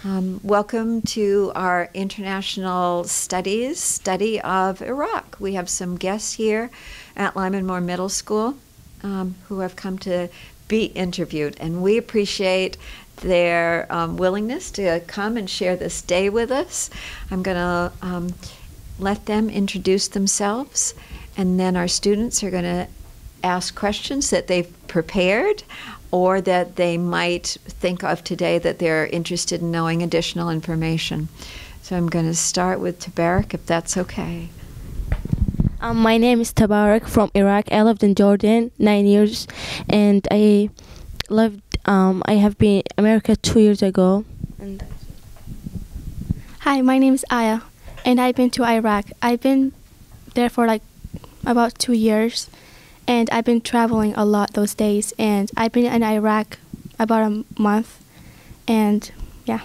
Welcome to our international study of Iraq. We have some guests here at Lyman Moore Middle School who have come to be interviewed, and we appreciate their willingness to come and share this day with us. I'm going to let them introduce themselves, and then our students are going to ask questions that they've prepared or that they might think of today that they're interested in knowing additional information. So I'm going to start with Tabarak, if that's okay. My name is Tabarak from Iraq. I lived in Jordan 9 years, and I have been in America 2 years ago. Hi, my name is Aya, and I've been to Iraq. I've been there for like about 2 years. And I've been traveling a lot those days, and I've been in Iraq about a month, and yeah.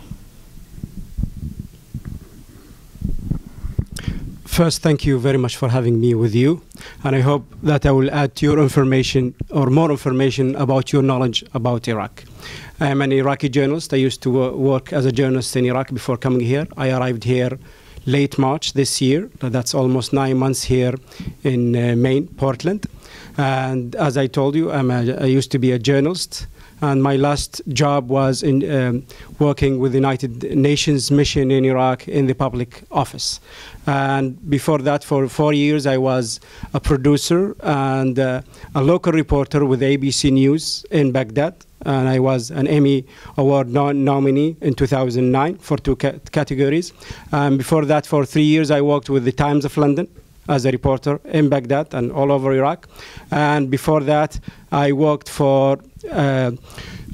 First, thank you very much for having me with you, and I hope that I will add to your information or more information about your knowledge about Iraq. I am an Iraqi journalist. I used to work as a journalist in Iraq before coming here. I arrived here late March this year. That's almost 9 months here in Maine, Portland. And as I told you, I used to be a journalist, and my last job was in working with the United Nations mission in Iraq in the public office. And before that, for 4 years, I was a producer and a local reporter with ABC News in Baghdad. And I was an Emmy Award nominee in 2009 for 2 categories. Before that, for 3 years, I worked with the Times of London as a reporter in Baghdad and all over Iraq. And before that, I worked for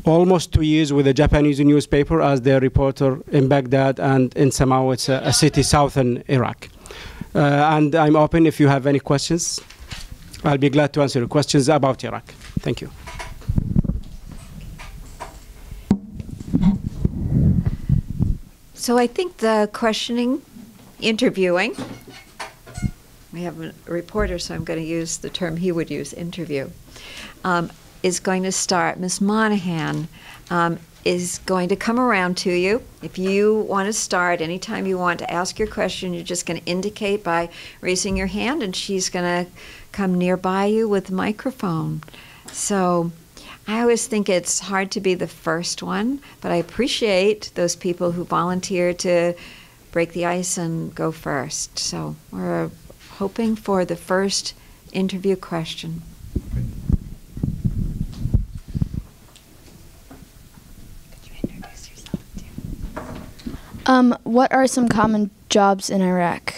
almost 2 years with a Japanese newspaper as their reporter in Baghdad and in Samao. It's a city southern Iraq. And I'm open if you have any questions. I'll be glad to answer your questions about Iraq. Thank you. So I think the interviewing, we have a reporter, so I'm going to use the term he would use, interview, is going to start. Ms. Monahan is going to come around to you. If you want to start, anytime you want to ask your question, you're just going to indicate by raising your hand, and she's going to come nearby you with the microphone. So I always think it's hard to be the first one, but I appreciate those people who volunteer to break the ice and go first. So we're hoping for the first interview question. Could you introduce yourself too? What are some common jobs in Iraq?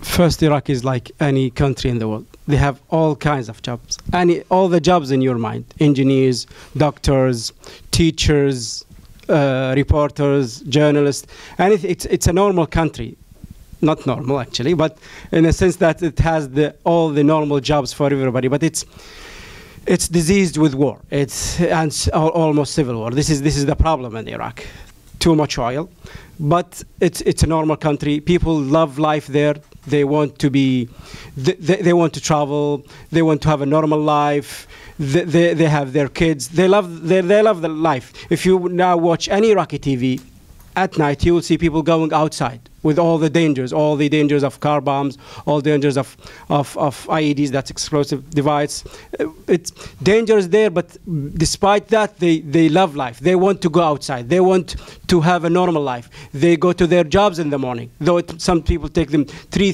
First, Iraq is like any country in the world. They have all kinds of jobs. All the jobs in your mind: engineers, doctors, teachers, reporters, journalists, and it's a normal country. Not normal, actually, but in a sense that it has all the normal jobs for everybody. But it's diseased with war. It's almost civil war. This is the problem in Iraq. Too much oil, but it's a normal country. People love life there. They want to be. They want to travel. They want to have a normal life. They have their kids. They love the life. If you now watch any Iraqi TV at night, you will see people going outside with all the dangers of car bombs, all dangers of IEDs, that's explosive device. It's dangerous there, but despite that, they love life. They want to go outside. They want to have a normal life. They go to their jobs in the morning, though some people take them 2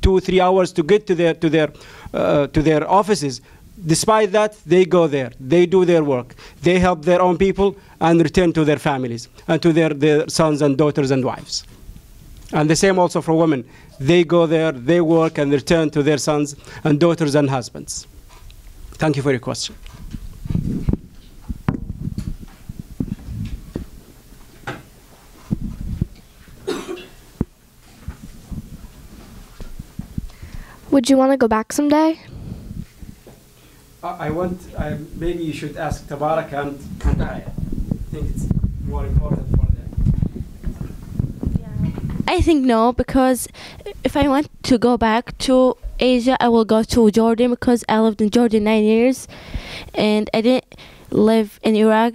or 3 hours to get to their offices. Despite that, they go there. They do their work. They help their own people and return to their families and to their sons and daughters and wives. And the same also for women. They go there, they work, and return to their sons and daughters and husbands. Thank you for your question. Would you want to go back someday? Maybe you should ask Tabarak and I think it's more important for them. I think no, because if I want to go back to Asia, I will go to Jordan because I lived in Jordan 9 years, and I didn't. live in Iraq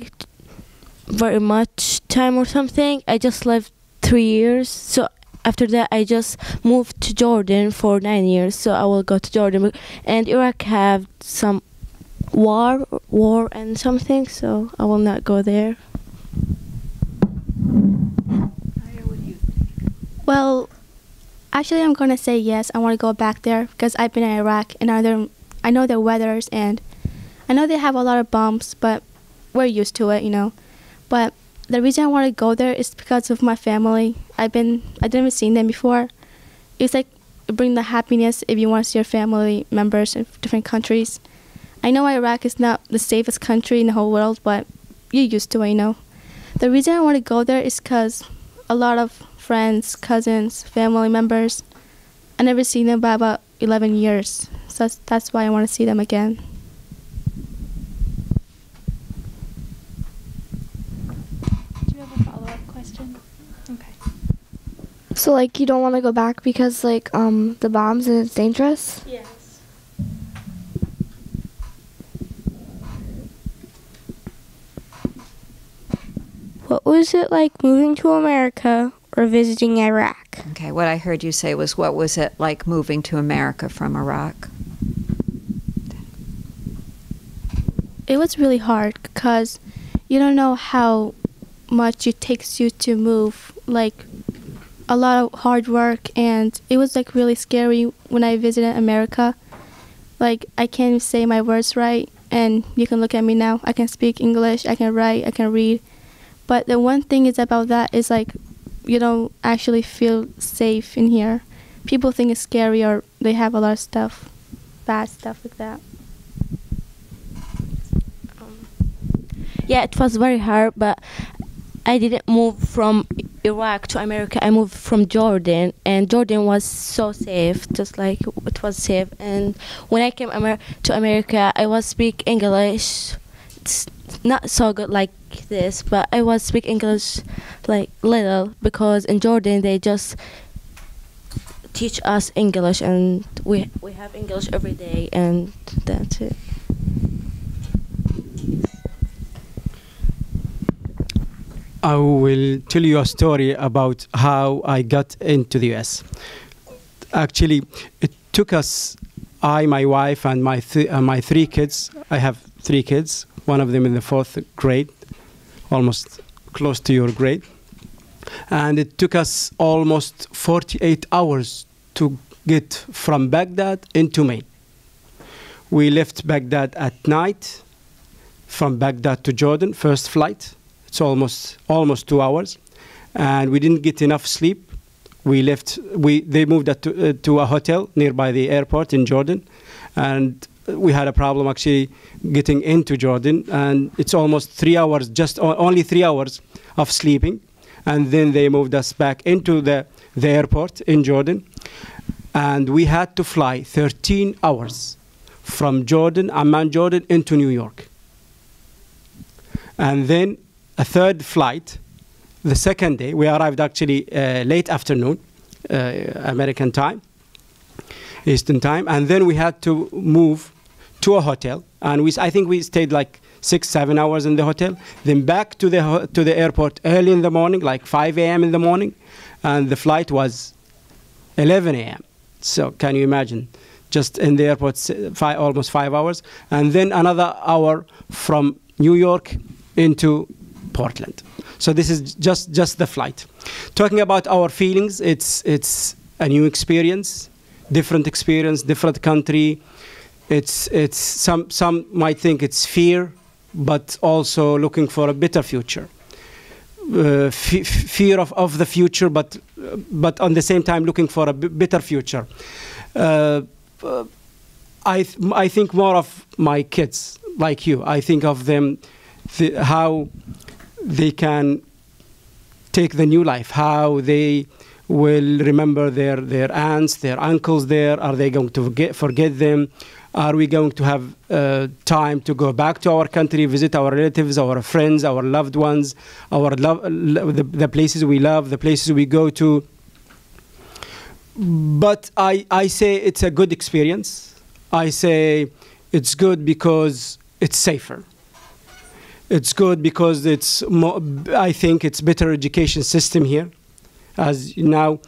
very much time or something. I just lived 3 years. So after that, I just moved to Jordan for 9 years. So I will go to Jordan. And Iraq have some war and something, so I will not go there. Well, actually, I'm gonna say yes. I want to go back there because I've been in Iraq and I know their weathers, and I know they have a lot of bombs, but we're used to it, you know. But the reason I want to go there is because of my family. I've never seen them before. It's like bring the happiness if you want to see your family members in different countries. I know Iraq is not the safest country in the whole world, but you're used to it, you know. The reason I want to go there is because a lot of friends, cousins, family members, I never seen them by about 11 years. So that's why I want to see them again. Do you have a follow-up question? Okay. So like you don't want to go back because like the bombs and it's dangerous? Yes. What was it like moving to America or visiting Iraq? Okay, what I heard you say was, what was it like moving to America from Iraq? It was really hard because you don't know how much it takes you to move, like a lot of hard work, and it was like really scary when I visited America. Like I can't say my words right, and you can look at me now. I can speak English, I can write, I can read. But the one thing is about that is like you don't actually feel safe in here. People think it's scary or they have a lot of stuff, bad stuff like that. Yeah, it was very hard, but I didn't move from Iraq to America. I moved from Jordan, and Jordan was so safe, just like it was safe. And when I came to America, I was speak English. It's not so good like this, but I was speak English like little, because in Jordan they just teach us English, and we have English every day, and that's it. I will tell you a story about how I got into the US. Actually, it took us, my wife, and my 3 kids. I have 3 kids, one of them in the 4th grade, almost close to your grade. And it took us almost 48 hours to get from Baghdad into Maine. We left Baghdad at night, from Baghdad to Jordan, first flight. It's almost 2 hours, and we didn't get enough sleep. We left. They moved us to a hotel nearby the airport in Jordan, and we had a problem actually getting into Jordan. And it's almost 3 hours, only 3 hours of sleeping, and then they moved us back into the airport in Jordan, and we had to fly 13 hours from Jordan, Amman, Jordan, into New York, and then a 3rd flight, the 2nd day. We arrived actually late afternoon, American time, Eastern time, and then we had to move to a hotel, and I think we stayed like 6-7 hours in the hotel, then back to the airport early in the morning, like 5 a.m. in the morning, and the flight was 11 a.m. So can you imagine? Just in the airport, almost 5 hours, and then another hour from New York into Portland. So this is just the flight. Talking about our feelings, it's a new experience, different country. It's some might think it's fear, but also looking for a better future. Fear of the future, but on the same time looking for a better future. I think more of my kids, like you. I think of them, how they can take the new life, how they will remember their aunts, their uncles there. Are they going to forget them? Are we going to have time to go back to our country, visit our relatives, our friends, our loved ones, the places we love, the places we go to? But I say it's a good experience. I say it's good because it's safer. It's good because it's I think it's better education system here. As now,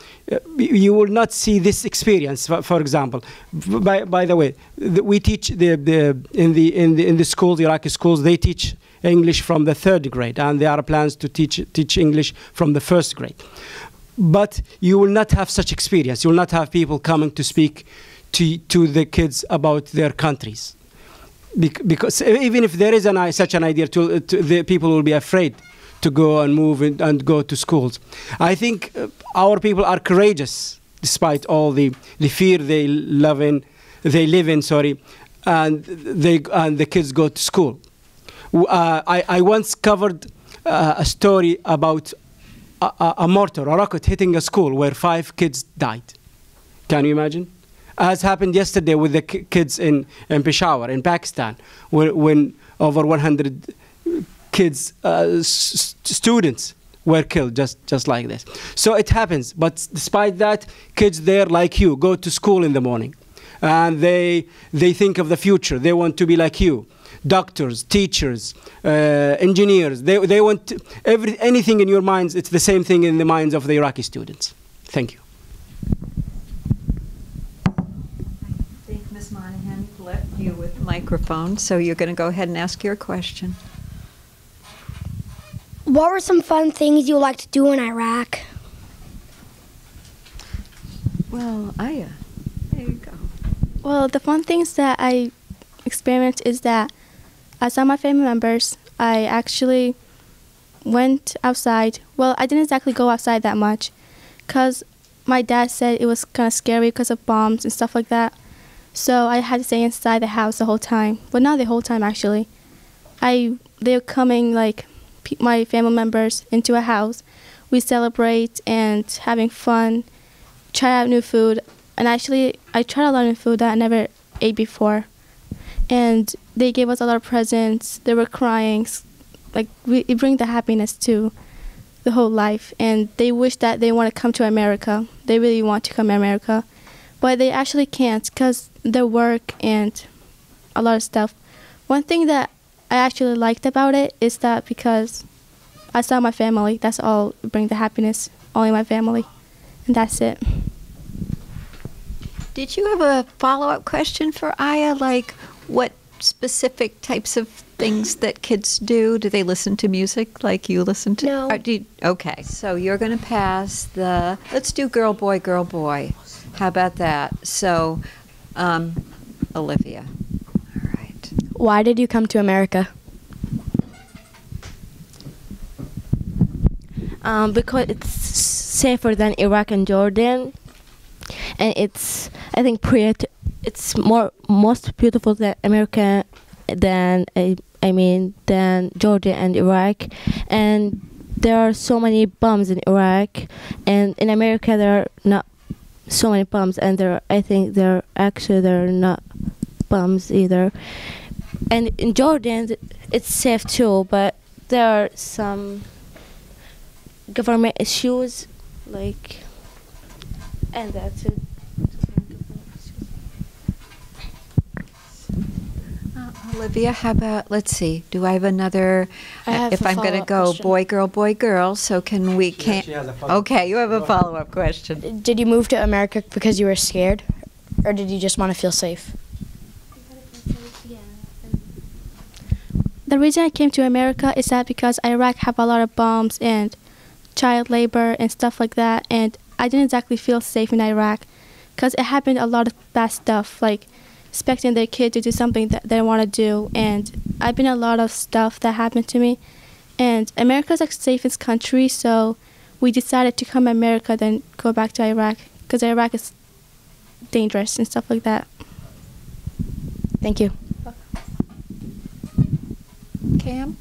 you will not see this experience. For example, by the way, we teach in the schools, the Iraqi schools, they teach English from the 3rd grade, and there are plans to teach English from the 1st grade. But you will not have such experience. You will not have people coming to speak to the kids about their countries, because even if there is such an idea, the people will be afraid to go and move and go to schools. I think our people are courageous despite all the fear they live in, and the kids go to school. I once covered a story about a mortar, a rocket hitting a school where 5 kids died. Can you imagine? As happened yesterday with the kids in Peshawar, in Pakistan, when over 100 kids, students were killed just like this. So it happens. But despite that, kids there like you go to school in the morning, and they think of the future. They want to be like you, doctors, teachers, engineers. They want anything in your minds. It's the same thing in the minds of the Iraqi students. Thank you. I think Ms. Monahan left you with the microphone, so you're going to go ahead and ask your question. What were some fun things you liked to do in Iraq? Well, Aya, there you go. Well, the fun things that I experienced is that I saw my family members. I actually went outside. Well, I didn't exactly go outside that much because my dad said it was kind of scary because of bombs and stuff like that. So I had to stay inside the house the whole time. But not the whole time, actually. They were coming, like, my family members into a house. We celebrate and having fun, try out new food. And actually, I tried a lot of new food that I never ate before. And they gave us a lot of presents. They were crying. Like, it brings the happiness to the whole life. And they wish that they want to come to America. They really want to come to America. But they actually can't because their work and a lot of stuff. One thing that I actually liked about it is that because I saw my family, that's all bring the happiness, only my family, and that's it. Did you have a follow-up question for Aya? Like, what specific types of things that kids do? Do they listen to music like you listen to? No. Okay, so you're going to pass the, let's do girl, boy, girl, boy. How about that? So, Olivia. All right. Why did you come to America? Because it's safer than Iraq and Jordan, and it's, I think, it's most beautiful than America, than Jordan and Iraq, and there are so many bombs in Iraq, and in America there are not so many bombs, and I think there are not bombs either. And in Jordan it's safe too, but there are some government issues, like, and that's it. Olivia, how about, let's see, do I have another, I have if a I'm going to follow-up go question. boy, girl, so can we, She has a follow-up. okay, you have a follow-up question. Did you move to America because you were scared, or did you just want to feel safe? The reason I came to America is that because Iraq have a lot of bombs and child labor and stuff like that, and I didn't exactly feel safe in Iraq because it happened a lot of bad stuff, like expecting their kid to do something that they want to do, and I've been a lot of stuff that happened to me, and America's like safest country, so we decided to come to America then go back to Iraq because Iraq is dangerous and stuff like that. Thank you. Cam?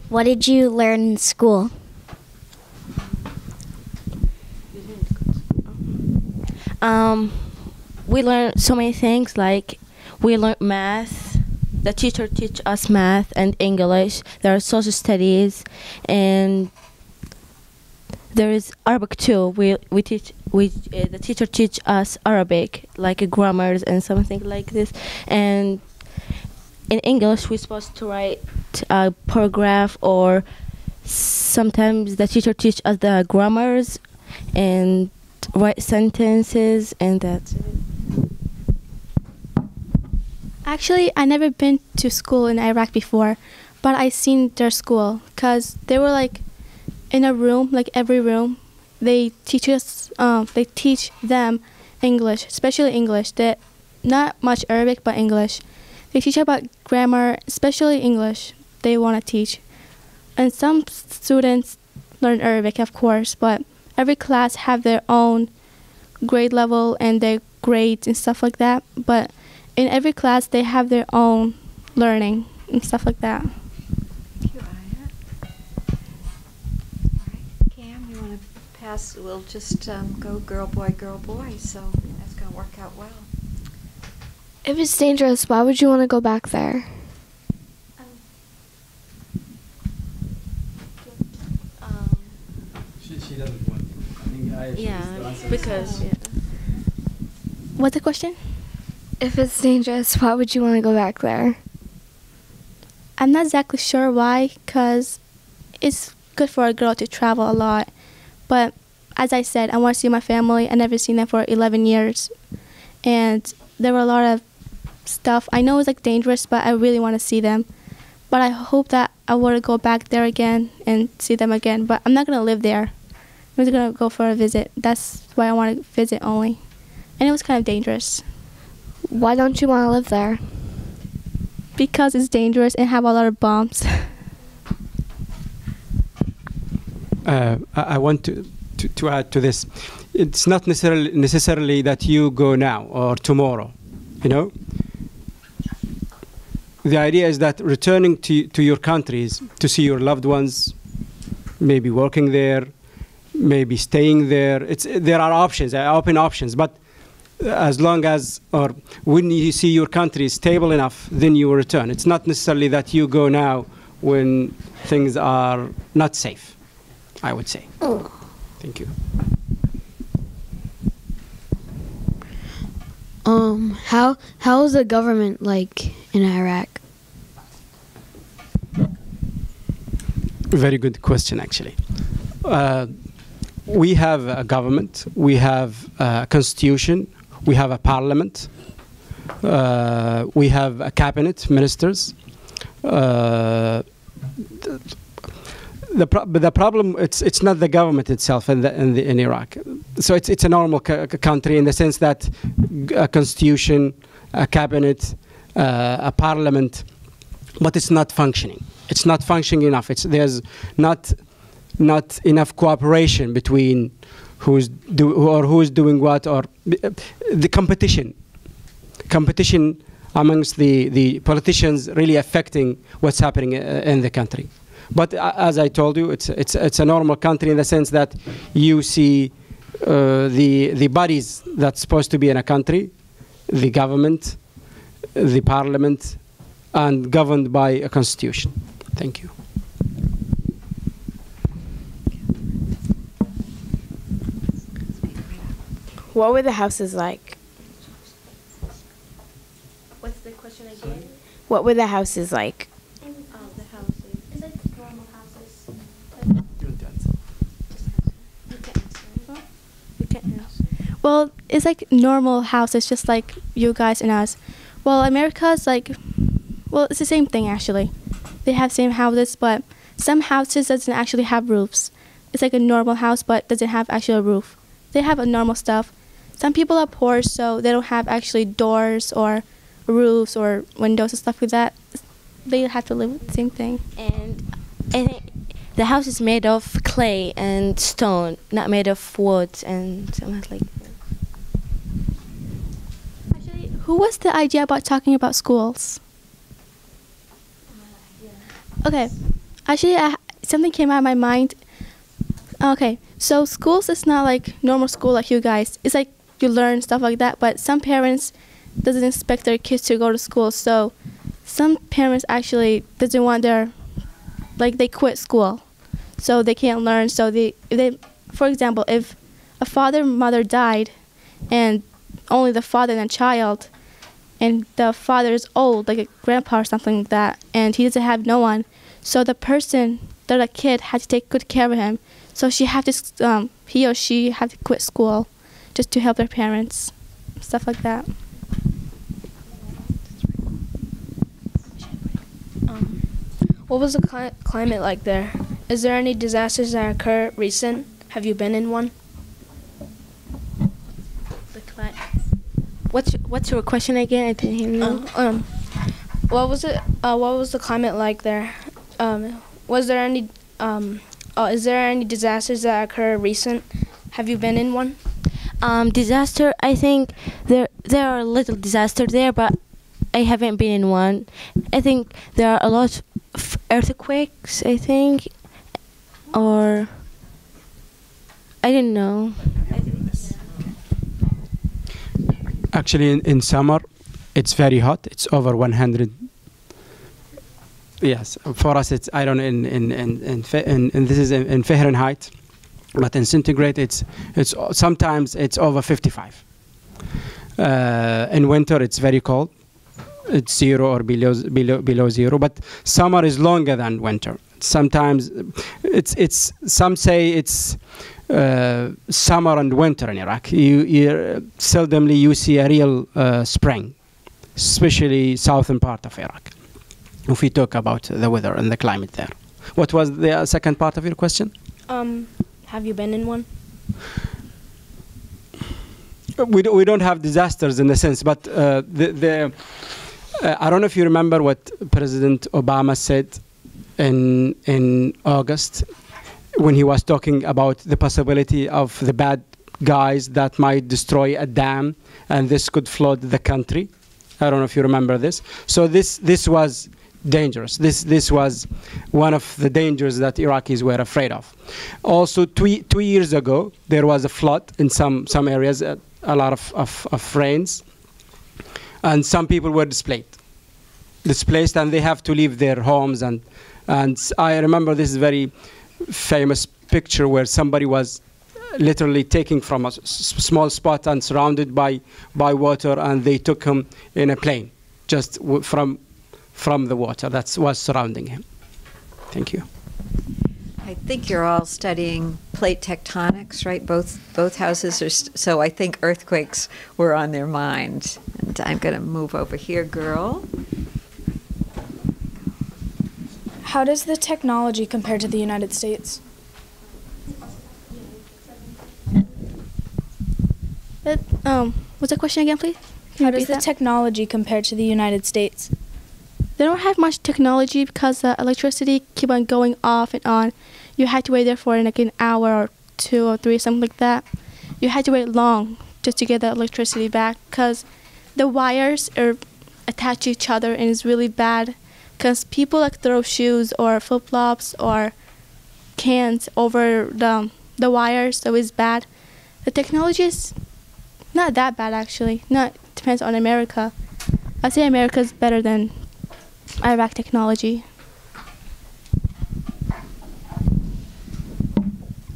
What did you learn in school? We learned so many things, like we learned math. The teacher teach us math and English. There are social studies, and there is Arabic too. The teacher teach us Arabic, like grammars and something like this. And in English, we're supposed to write a paragraph, or sometimes the teacher teach us the grammars and write sentences, and that's it. Actually, I never been to school in Iraq before, but I seen their school, cause they were like in a room, like every room, they teach them English, especially English. That not much Arabic, but English. They teach about grammar, especially English. They want to teach, and some students learn Arabic, of course. But every class have their own grade level and their grades and stuff like that. But in every class, they have their own learning and stuff like that. Thank you, Aya. All right, Cam, you want to pass? We'll just go girl, boy, so that's going to work out well. If it's dangerous, why would you want to go back there? She doesn't want to. I think Aya should just answer because this. What's the question? If it's dangerous, why would you want to go back there? I'm not exactly sure why, because it's good for a girl to travel a lot. But as I said, I want to see my family. I never seen them for 11 years. And there were a lot of stuff. I know it's like dangerous, but I really want to see them. But I hope that I want to go back there again and see them again. But I'm not going to live there. I'm just going to go for a visit. That's why I want to visit only. And it was kind of dangerous. Why don't you want to live there? Because it's dangerous and have a lot of bombs. I want to add to this. It's not necessarily that you go now or tomorrow, you know. The idea is that returning to your countries to see your loved ones, maybe working there, maybe staying there. There are options, open options, but as long as, or when you see your country is stable enough, then you will return. It's not necessarily that you go now when things are not safe, I would say. Thank you. How is the government like in Iraq? Very good question, actually. We have a government, we have a constitution, we have a parliament, we have a cabinet, ministers. The problem, it's not the government itself in Iraq. So it's a normal country in the sense that a constitution, a cabinet, a parliament, but it's not functioning. It's not functioning enough. There's not enough cooperation between who's doing what, or the competition amongst the politicians really affecting what's happening in the country. But as I told you, it's a normal country in the sense that you see the bodies that's supposed to be in a country, the government, the parliament, and governed by a constitution. Thank you. What were the houses like? What's the question again? What were the houses like? The houses. It's like normal houses. You can answer. Well, it's like normal houses, just like you guys and us. Well, America's like, well, it's the same thing actually. They have same houses, but some houses doesn't actually have roofs. It's like a normal house, but doesn't have actually a roof. They have a normal stuff. Some people are poor, so they don't have actually doors or roofs or windows and stuff like that. They have to live with the same thing. And the house is made of clay and stone, not made of wood and something like that. Actually, who was the idea about talking about schools? Okay, actually, something came out of my mind. Okay, so schools is not like normal school like you guys. It's like you learn stuff like that, but some parents doesn't expect their kids to go to school. So some parents actually doesn't want their, like they quit school, so they can't learn. So they for example, if a father and mother died and only the father and the child, and the father is old, like a grandpa or something like that, and he doesn't have no one, so the kid had to take good care of him. So he or she had to quit school just to help their parents, stuff like that. What was the climate like there? Is there any disasters that occur recent? Have you been in one? What's your question again? I didn't hear you. What was it? What was the climate like there? Was there any? Is there any disasters that occur recent? Have you been in one? Disaster. I think there are a little disaster there, but I haven't been in one. I think there are a lot of earthquakes. I think, or I don't know. Actually, in summer, it's very hot. It's over 100. Yes, for us, it's I don't know and this is in Fahrenheit, but in centigrade, it's sometimes it's over 55. In winter, it's very cold. It's 0 or below 0. But summer is longer than winter. Sometimes some say it's summer and winter in Iraq. You seldomly you see a real spring, especially southern part of Iraq. If we talk about the weather and the climate there. What was the second part of your question? Have you been in one? We don't have disasters in the sense, but I don't know if you remember what President Obama said in August when he was talking about the possibility of the bad guys that might destroy a dam and this could flood the country. I don't know if you remember this. So this was dangerous. This was one of the dangers that Iraqis were afraid of. Also, 2 years ago, there was a flood in some areas, a lot of rains, and some people were displaced, and they have to leave their homes. And I remember this very famous picture where somebody was literally taken from a small spot and surrounded by water, and they took him in a plane just from the water that was surrounding him. Thank you. I think you're all studying plate tectonics, right? Both houses are, so I think earthquakes were on their mind. And I'm going to move over here, girl. How does the technology compare to the United States? What's the question again, please? How does the technology compare to the United States? They don't have much technology because the electricity keep on going off and on. You had to wait there for like an hour or 2 or 3, something like that. You had to wait long just to get the electricity back because the wires are attached to each other and it's really bad because people like throw shoes or flip-flops or cans over the wires, so it's bad. The technology is not that bad actually. Depends on America. I say America is better than Iraq technology.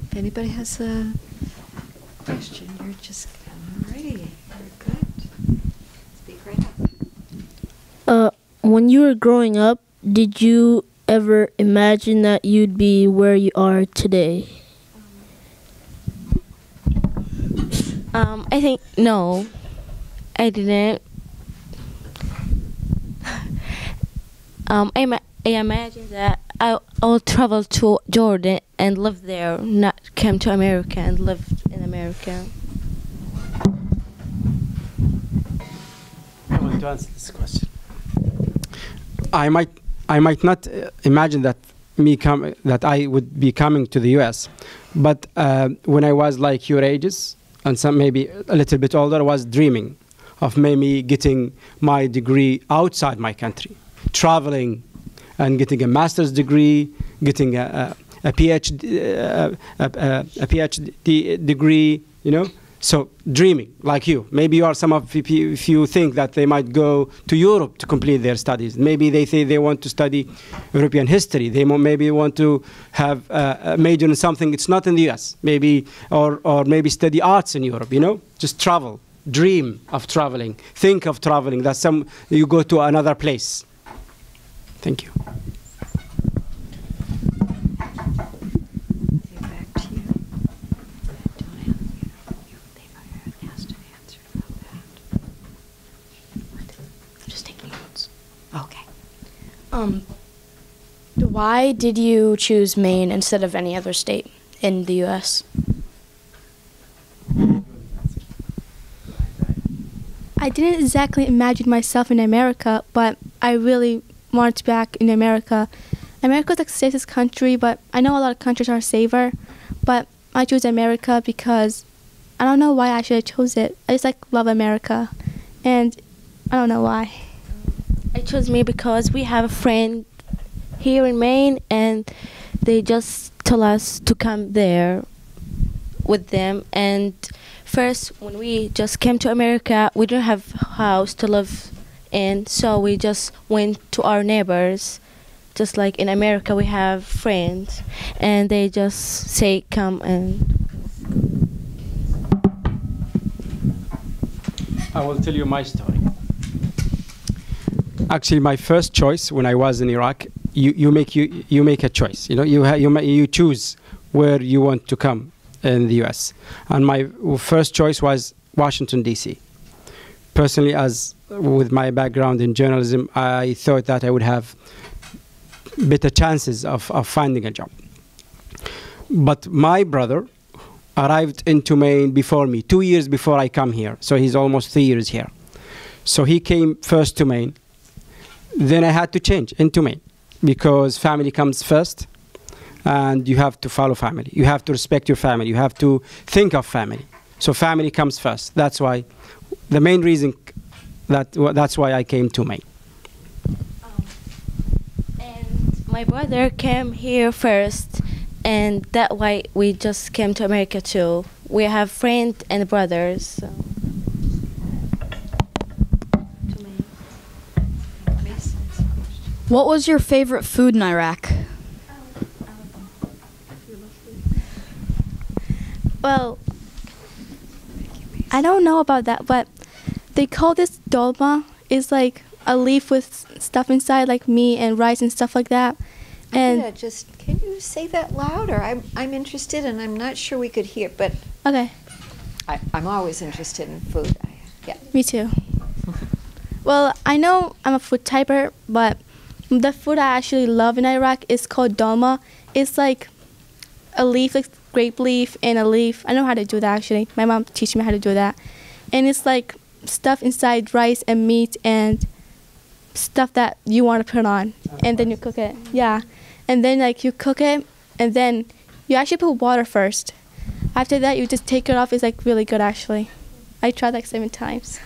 If anybody has a question, you're just ready. You're good. Speak right up. When you were growing up, did you ever imagine that you'd be where you are today? I think no, I didn't. I imagine that I'll travel to Jordan and live there, not come to America and live in America. I want to answer this question. I might not imagine that that I would be coming to the U.S., but when I was like your ages and some maybe a little bit older, I was dreaming of maybe getting my degree outside my country, traveling and getting a master's degree, getting a PhD degree, So dreaming, like you. Maybe you are some of, if you think that they might go to Europe to complete their studies. Maybe they say they want to study European history. They maybe want to have a major in something it's not in the US. Maybe, or maybe study arts in Europe, you know? Just travel, dream of traveling, think of traveling, that you go to another place. Thank you. Why did you choose Maine instead of any other state in the U.S.? I didn't exactly imagine myself in America, but I really wanted to be back in America. America's like the safest country, but I know a lot of countries are safer. But I chose America because I don't know why I should have chose it. I just like love America, and I don't know why. I chose Maine because we have a friend here in Maine, and they just told us to come there with them. And first, when we just came to America, we didn't have a house to live in, so we just went to our neighbors. Just like in America, we have friends, and they just say, come and... I will tell you my story. Actually, my first choice when I was in Iraq, you make a choice. You know, you choose where you want to come in the U.S. And my first choice was Washington D.C. Personally, as with my background in journalism, I thought that I would have better chances of finding a job. But my brother arrived into Maine before me, 2 years before I come here. So he's almost 3 years here. So he came first to Maine. Then I had to change into Maine because family comes first, and you have to follow family. You have to respect your family. You have to think of family. So family comes first. That's why, the main reason that's why I came to Maine. And my brother came here first, and that why we just came to America too. We have friends and brothers. So. What was your favorite food in Iraq? Well, I don't know about that, but they call this dolma. It's like a leaf with stuff inside, like meat and rice and stuff like that. And yeah, just can you say that louder? I'm interested, and I'm not sure we could hear, but okay. I'm always interested in food. Yeah. Me too. Well, I know I'm a food typer, but the food I actually love in Iraq is called dolma. It's like a leaf, like grape leaf and a leaf. I know how to do that actually. My mom teach me how to do that. And it's like stuff inside rice and meat and stuff that you want to put on. And then you cook it. Yeah. And then like you cook it, and then you actually put water first. After that, you just take it off. It's like really good actually. I tried like 7 times.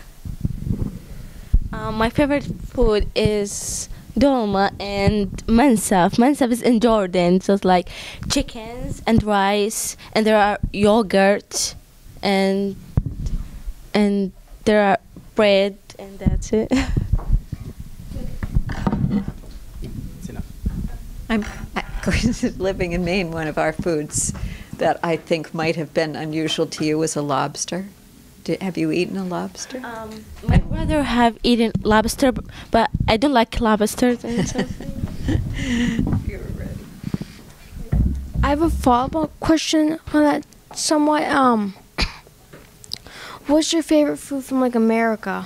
My favorite food is dolma and mansaf. Mansaf is in Jordan, so it's like chickens and rice, and there are yogurt, and there are bread, and that's it. I'm living in Maine. One of our foods that I think might have been unusual to you was a lobster. Have you eaten a lobster? My brother have eaten lobster, but I don't like lobsters. And so. You're ready. I have a follow-up question on that somewhat. What's your favorite food from like America?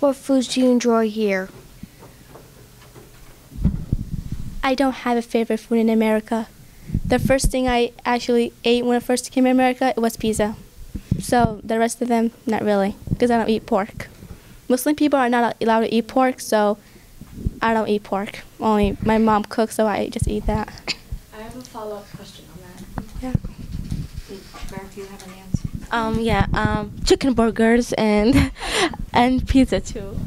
What foods do you enjoy here? I don't have a favorite food in America. The first thing I actually ate when I first came to America, it was pizza. So the rest of them, not really, because I don't eat pork. Muslim people are not allowed to eat pork, so I don't eat pork. Only my mom cooks, so I just eat that. I have a follow-up question on that. Yeah. If you have an answer. Chicken burgers and pizza too.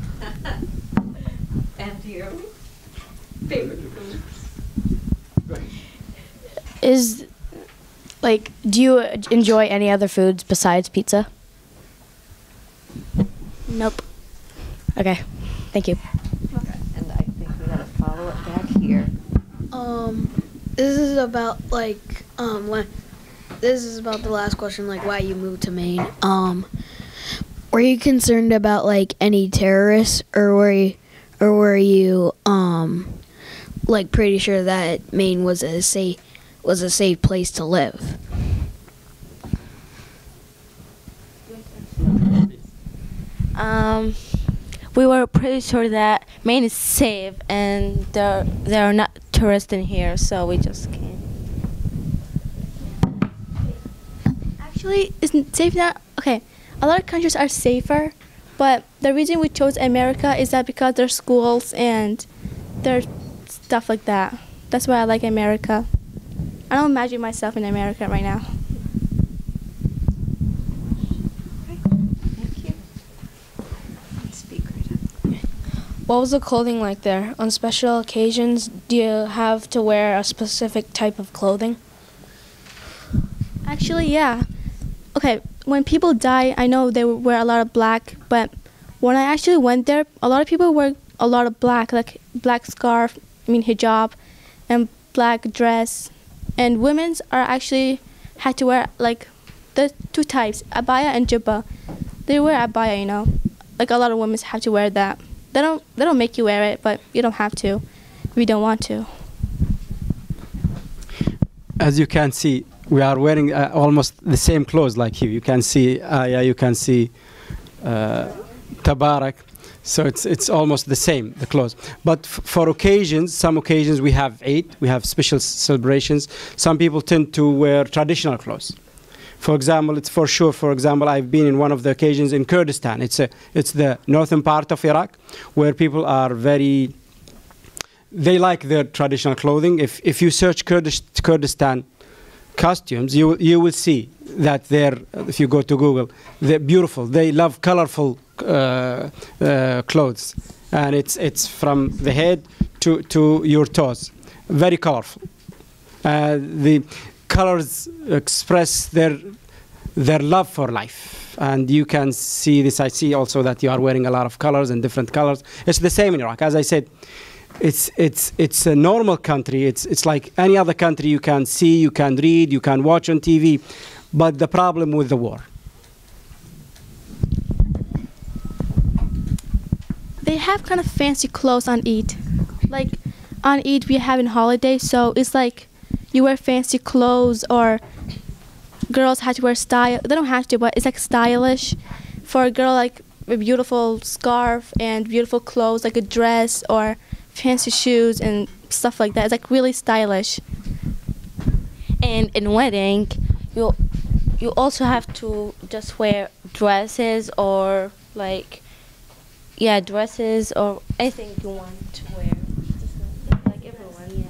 And your favorite food? Do you enjoy any other foods besides pizza? Nope. Okay, thank you. And I think we got to follow it back here. This is about this is about the last question, like why you moved to Maine. Were you concerned about like any terrorists, or were you like pretty sure that Maine was a safe place to live? We were pretty sure that Maine is safe and there are not tourists in here, so we just came. Actually, isn't safe now? Okay, a lot of countries are safer, but the reason we chose America is that because there's schools and there's stuff like that. That's why I like America. I don't imagine myself in America right now. Thank you. Speak right up. What was the clothing like there? On special occasions, do you have to wear a specific type of clothing? Actually, yeah. Okay, when people die, I know they wear a lot of black, but when I actually went there, a lot of people wear a lot of black, like black scarf, hijab, and black dress. And women's are actually had to wear like the two types, abaya and jubba. They wear abaya, like a lot of women have to wear that. They don't make you wear it, but you don't have to if you don't want to. As you can see, we are wearing almost the same clothes like you. You can see Aya, you can see Tabarak. So it's almost the same, the clothes. But for occasions, some occasions we have Eid, we have special celebrations. Some people tend to wear traditional clothes. For example, it's for sure, for example, I've been in one of the occasions in Kurdistan. It's the northern part of Iraq where people are they like their traditional clothing. If you search Kurdistan costumes, you will see that if you go to Google, they're beautiful. They love colorful clothes, and it's from the head to your toes, very colorful. The colors express their love for life, and you can see this. I see also that you are wearing a lot of colors and different colors. It's the same in Iraq. As I said, it's a normal country. It's like any other country. You can see, you can read, you can watch on TV, but the problem with the war. They have kind of fancy clothes on Eid. Like on Eid we have a holiday, so it's like you wear fancy clothes, or girls have to wear style. They don't have to, but it's like stylish. For a girl, like a beautiful scarf and beautiful clothes, like a dress or fancy shoes and stuff like that. It's like really stylish. And in wedding, you also have to just wear dresses or dresses or anything you want to wear. Just like everyone, yeah.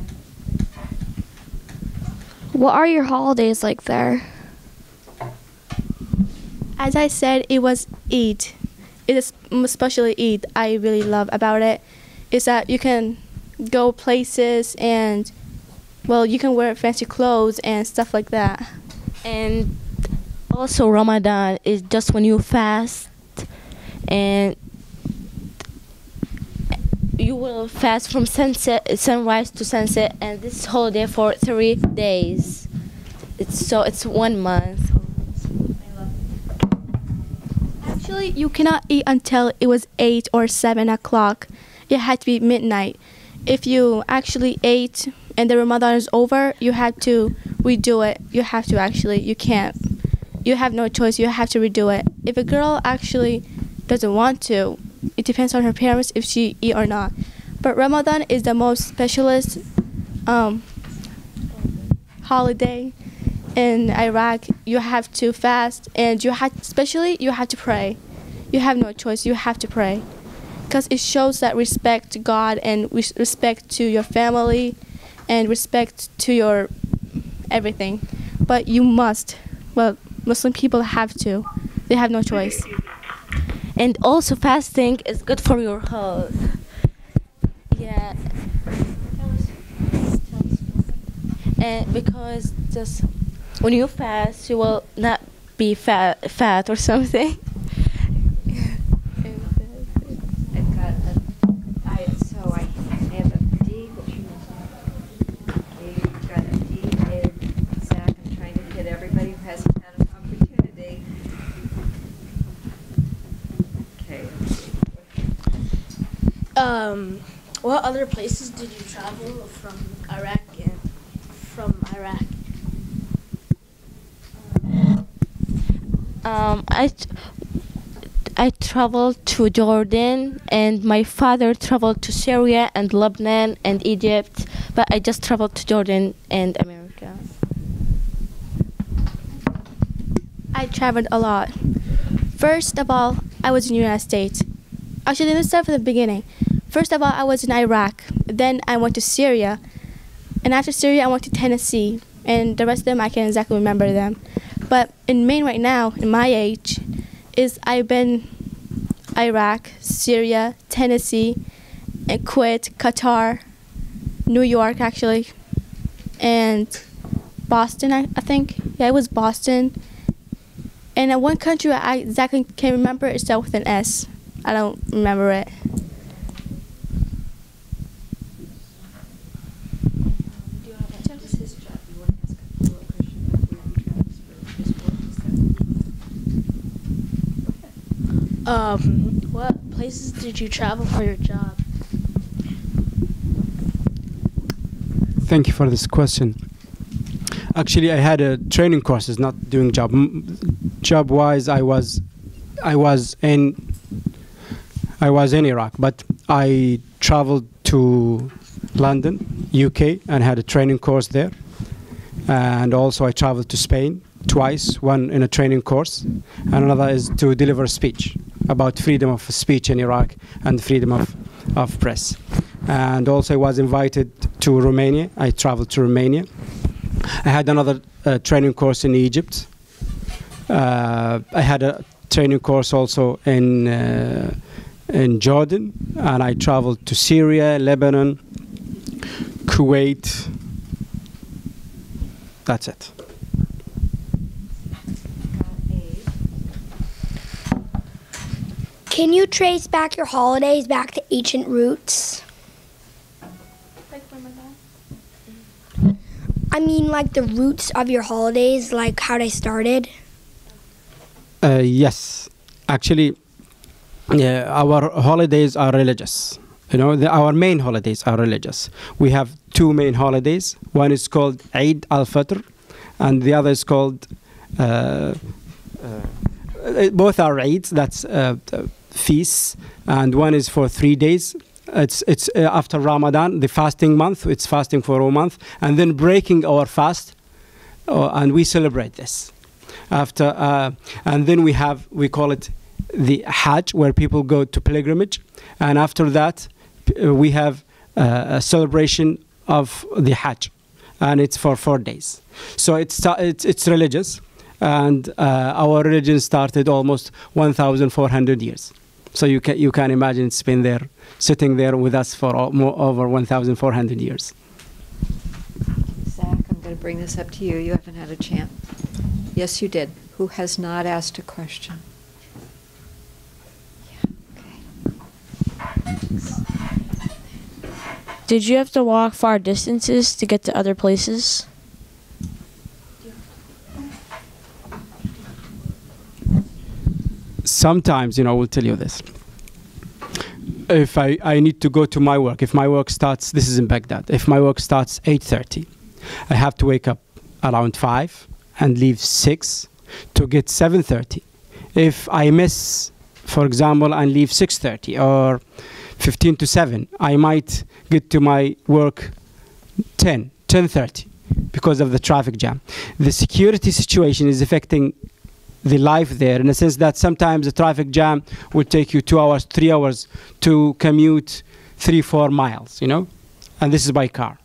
What are your holidays like there? As I said, it was Eid. It is especially Eid I really love about it. Is that you can go places and, well, you can wear fancy clothes and stuff like that. And also Ramadan is just when you fast, and you will fast from sunrise to sunset, and this holiday for 3 days. It's 1 month. Actually, you cannot eat until it was 8 or 7 o'clock. It had to be midnight. If you actually ate and the Ramadan is over, you have to redo it. You have to actually, you can't. You have no choice. You have to redo it. If a girl actually doesn't want to, it depends on her parents if she eat or not. But Ramadan is the most specialist holiday in Iraq. You have to fast, and you have to pray. You have no choice. You have to pray, because it shows that respect to God and respect to your family and respect to your everything. But you must. Well, Muslim people have to. They have no choice. And also fasting is good for your health. Yeah. And because just when you fast, you will not be fat or something. What other places did you travel from Iraq and from Iraq? I traveled to Jordan, and my father traveled to Syria and Lebanon and Egypt, but I just traveled to Jordan and America. I traveled a lot. First of all, I was in the United States. Actually, let's start from the beginning. First of all, I was in Iraq. Then I went to Syria. And after Syria, I went to Tennessee. And the rest of them, I can't exactly remember them. But in Maine right now, in my age, I've been Iraq, Syria, Tennessee, and Kuwait, Qatar, New York actually, and Boston, I think. Yeah, it was Boston. And one country I exactly can't remember is starts with an S. I don't remember it. What places did you travel for your job? Thank you for this question. Actually, I had a training courses, not doing job. Job-wise, I was in Iraq, but I traveled to London, UK, and had a training course there. And also, I traveled to Spain twice. One in a training course, and another is to deliver a speech about freedom of speech in Iraq and freedom of press. And also, I was invited to Romania. I traveled to Romania. I had another training course in Egypt. I had a training course also in Jordan, and I traveled to Syria, Lebanon, Kuwait. That's it. Can you trace back your holidays back to ancient roots? I mean, like the roots of your holidays, like how they started? Yes. Actually, our holidays are religious. You know, our main holidays are religious. We have two main holidays. One is called Eid al-Fitr, and the other is called, both are Eids, that's feasts, and one is for 3 days. It's after Ramadan, the fasting month. It's fasting for a month, and then breaking our fast, and we celebrate this. After, and then we call it the Hajj, where people go to pilgrimage, and after that, we have a celebration of the Hajj, and it's for 4 days. So it's religious, and our religion started almost 1,400 years. So you can imagine it's been there, sitting there with us for over 1,400 years. Zach, I'm going to bring this up to you. You haven't had a chance. Yes, you did. Who has not asked a question? Did you have to walk far distances to get to other places? Sometimes, I will tell you this. If I need to go to my work, if my work starts, this is in Baghdad, if my work starts 8:30, I have to wake up around 5 and leave 6 to get 7:30. If I miss, for example, and leave 6:30 or 15 to 7, I might get to my work 10:30 because of the traffic jam. The security situation is affecting the life there, in the sense that sometimes the traffic jam will take you 2 hours, 3 hours to commute 3-4 miles, and this is by car.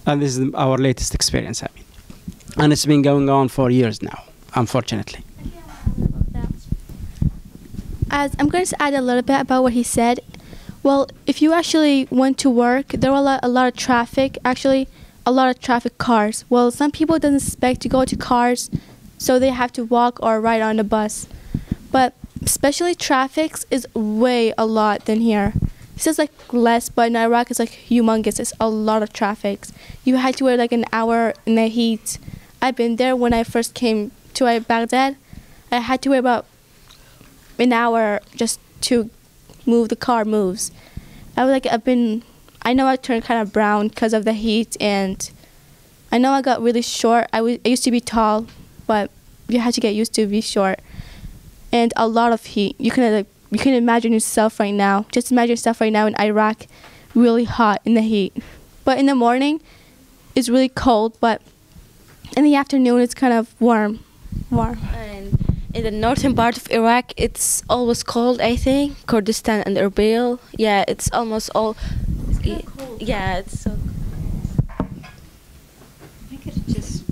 And this is our latest experience, and it's been going on for years now, unfortunately. As I'm going to add a little bit about what he said. Well, if you actually went to work, there were a lot of traffic, actually a lot of traffic cars. Well, some people don't expect to go to cars, so they have to walk or ride on the bus. But especially traffic is way a lot than here. This is like less, but in Iraq it's like humongous. It's a lot of traffic. You had to wait like an hour in the heat. I've been there when I first came to Baghdad. I had to wait about an hour just to move, the car moves. I know I turned kind of brown because of the heat, and I know I got really short. I used to be tall, but you had to get used to be short. And a lot of heat. You can imagine yourself right now. Just imagine yourself right now in Iraq, really hot in the heat. But in the morning, it's really cold, but in the afternoon, it's kind of warm. And in the northern part of Iraq, it's always cold, I think. Kurdistan and Erbil. Yeah, it's almost all... It's cold. Yeah, it's so... I could just...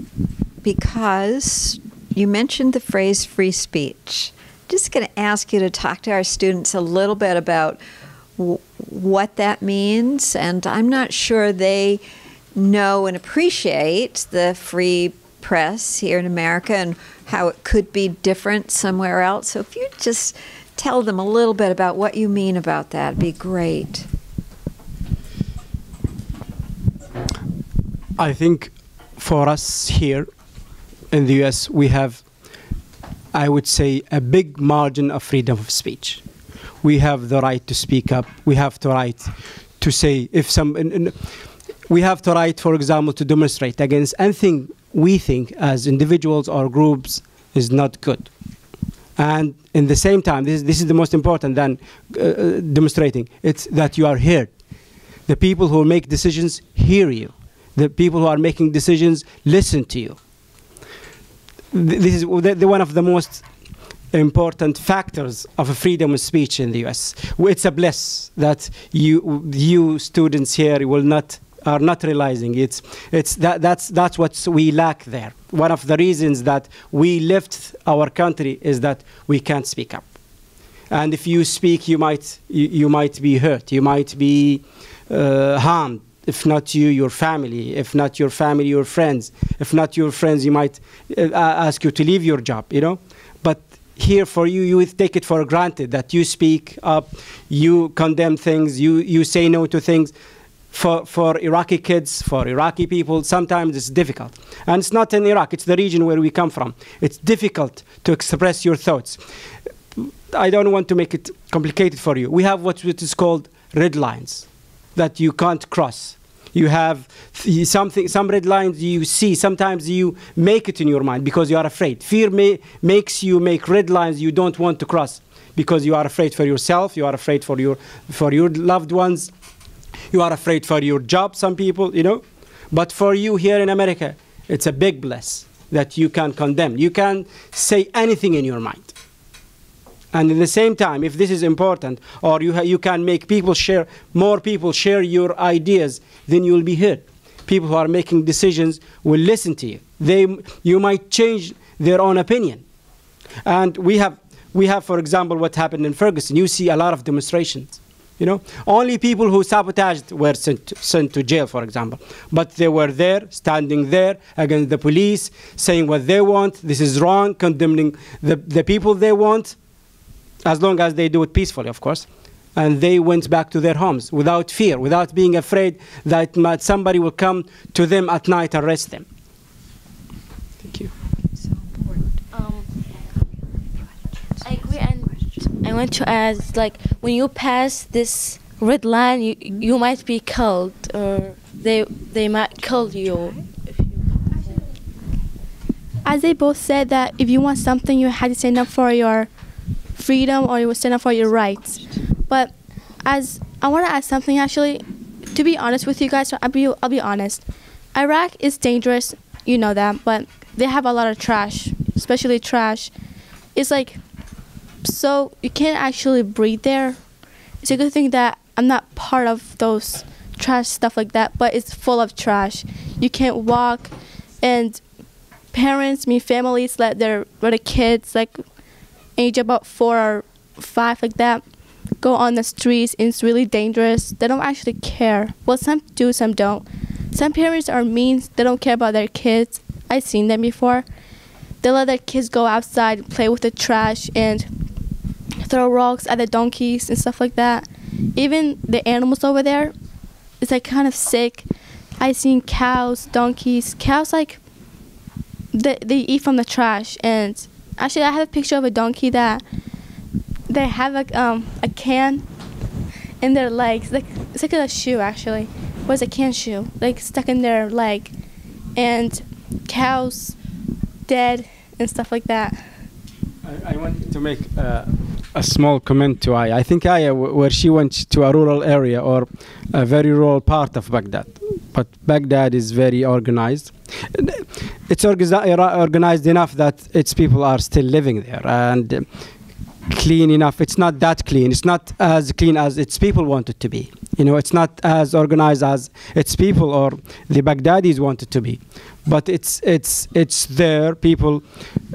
Because you mentioned the phrase free speech. Just going to ask you to talk to our students a little bit about what that means. And I'm not sure they know and appreciate the free press here in America and how it could be different somewhere else. So if you just tell them a little bit about what you mean about that, it'd be great. I think for us here in the US, we have, I would say, a big margin of freedom of speech. We have the right to speak up. We have the right to say we have the right, for example, to demonstrate against anything we think as individuals or groups is not good. And in the same time, this is the most important than demonstrating. It's that you are heard. The people who make decisions hear you. The people who are making decisions listen to you. This is one of the most important factors of freedom of speech in the US. It's a bliss that you students here are not realizing. That's what we lack there. One of the reasons that we left our country is that we can't speak up. And if you speak, you might be hurt. You might be harmed. If not you, your family. If not your family, your friends. If not your friends, you might ask you to leave your job, But here for you, you take it for granted that you speak up, you condemn things, you say no to things. For Iraqi kids, for Iraqi people, sometimes it's difficult. And it's not in Iraq, it's the region where we come from. It's difficult to express your thoughts. I don't want to make it complicated for you. We have what is called red lines that you can't cross. You have some red lines you see. Sometimes you make it in your mind because you are afraid. Fear makes you make red lines you don't want to cross because you are afraid for yourself. You are afraid for your loved ones. You are afraid for your job, some people, But for you here in America, it's a big bliss that you can condemn. You can say anything in your mind. And at the same time, if this is important, or you can make more people share your ideas, then you will be heard. People who are making decisions will listen to you. You might change their own opinion. And we have, for example, what happened in Ferguson. You see a lot of demonstrations. Only people who sabotaged were sent to jail, for example. But they were there, standing there against the police, saying what they want. This is wrong, condemning the people they want, as long as they do it peacefully, of course. And they went back to their homes without fear, without being afraid that somebody will come to them at night and arrest them. Thank you. So important. I agree, and I want to ask, when you pass this red line, you might be killed, or they might kill you. As they both said that if you want something, you had to stand up for your freedom or you would stand up for your rights. But as I want to add something, actually, to be honest with you guys, I'll be honest. Iraq is dangerous, you know that, but they have a lot of trash, especially trash. It's so you can't actually breathe there. It's a good thing that I'm not part of those trash stuff like that, but it's full of trash. You can't walk, and families let their kids, age about 4 or 5 like that, go on the streets, and it's really dangerous. They don't actually care. Well, some do, some don't. Some parents are mean. They don't care about their kids. I've seen them before. They let their kids go outside, play with the trash, and throw rocks at the donkeys and stuff like that. Even the animals over there, it's kind of sick. I've seen cows, donkeys. Cows, they eat from the trash. And actually, I have a picture of a donkey that they have a can in their legs. Like it's like a shoe actually. It was a can shoe, like stuck in their leg, and cows dead and stuff like that. I want to make a small comment to Aya. I think Aya, where she went to a rural area or a very rural part of Baghdad, but Baghdad is very organized. It's organized enough that its people are still living there, and clean enough. It's not that clean. It's not as clean as its people want it to be. You know, it's not as organized as its people or the Baghdadis want it to be. But it's there. People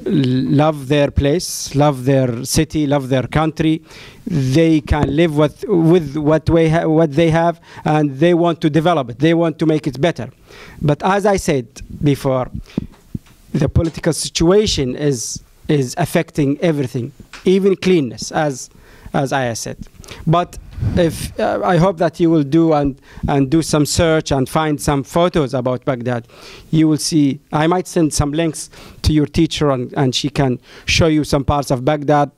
love their place, love their city, love their country. They can live with what they have, and they want to develop it. They want to make it better. But as I said before, the political situation is affecting everything, even cleanness, as Aya said. But if I hope that you will do and do some search and find some photos about Baghdad, you will see. I might send some links to your teacher, and she can show you some parts of Baghdad.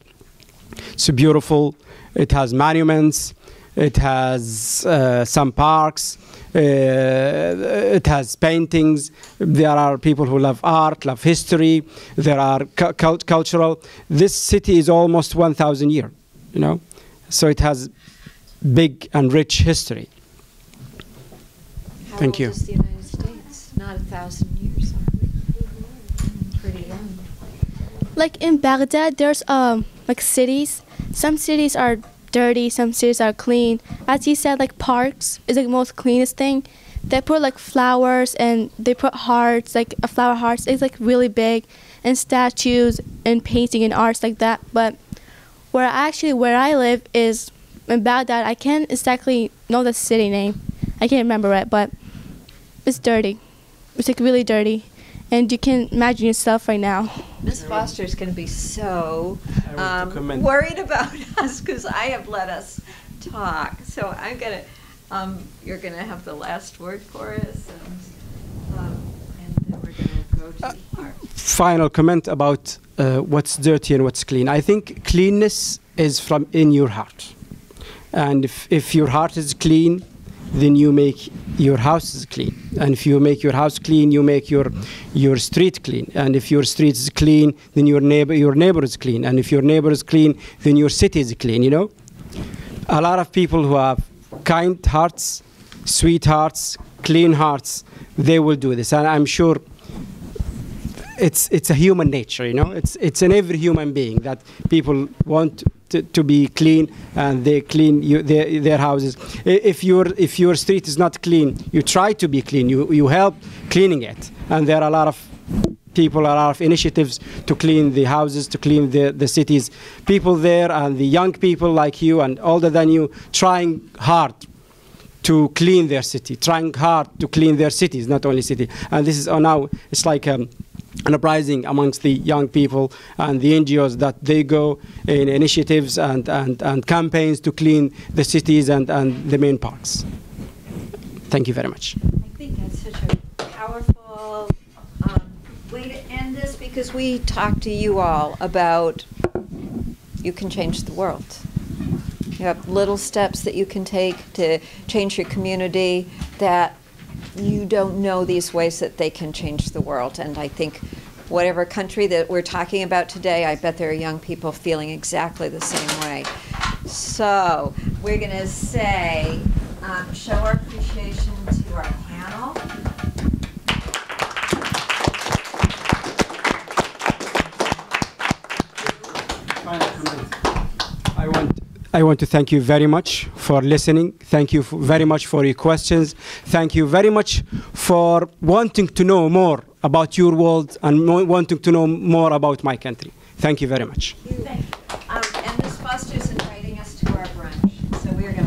It's beautiful. It has monuments. It has some parks. It has paintings. There are people who love art, love history. There are cultural. This city is almost 1,000 years, you know, so it has big and rich history. Thank you. How old is the United States? Not 1,000 years. Pretty young. Like in Baghdad, there's like cities. Some cities are dirty, some cities are clean. As you said, like parks is like the most cleanest thing. They put like flowers and they put hearts, like a flower hearts. It's like really big, and statues and painting and arts like that. But where I live is in Baghdad. I can't exactly know the city name. I can't remember it, but it's dirty. It's like really dirty, and you can imagine yourself right now. Miss Foster's going to be so worried about us because I have let us talk. So I'm going to, you're going to have the last word for us, and then we're going to go to our final comment about what's dirty and what's clean. I think cleanness is from in your heart, and if your heart is clean, then you make your house clean, and if you make your house clean, you make your street clean, and if your street is clean, then your neighbor is clean, and if your neighbor is clean, then your city is clean. You know, a lot of people who have kind hearts, sweet hearts, clean hearts, they will do this, and I'm sure it's a human nature. You know, it's in every human being that people want to be clean, and they clean their houses. If your street is not clean, you try to be clean. You help cleaning it, and there are a lot of people, a lot of initiatives to clean the houses, to clean the cities. People there, and the young people like you and older than you, trying hard to clean their city, trying hard to clean their cities, not only city. And this is now it's like an uprising amongst the young people and the NGOs that they go in initiatives and campaigns to clean the cities and the main parks. Thank you very much. I think that's such a powerful way to end this, because we talked to you all about you can change the world. You have little steps that you can take to change your community that you don't know these ways that they can change the world. And I think whatever country that we're talking about today, I bet there are young people feeling exactly the same way. So we're going to say, show our appreciation to our panel. I want to thank you very much for listening. Thank you very much for your questions. Thank you very much for wanting to know more about your world and wanting to know more about my country. Thank you very much. And Ms. Foster is inviting us to our brunch, so we're going to